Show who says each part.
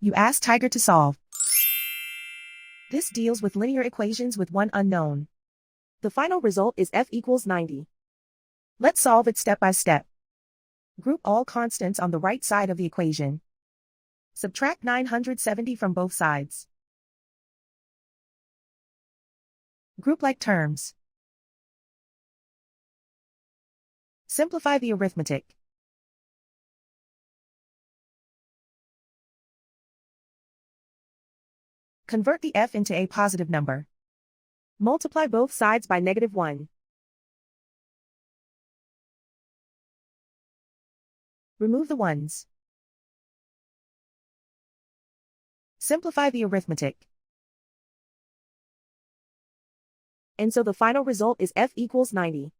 Speaker 1: You ask Tiger to solve. This deals with linear equations with one unknown. The final result is f equals 90. Let's solve it step by step. Group all constants on the right side of the equation. Subtract 970 from both sides. Group like terms. Simplify the arithmetic. Convert the f into a positive number. Multiply both sides by -1. Remove the ones. Simplify the arithmetic. And so the final result is f equals 90.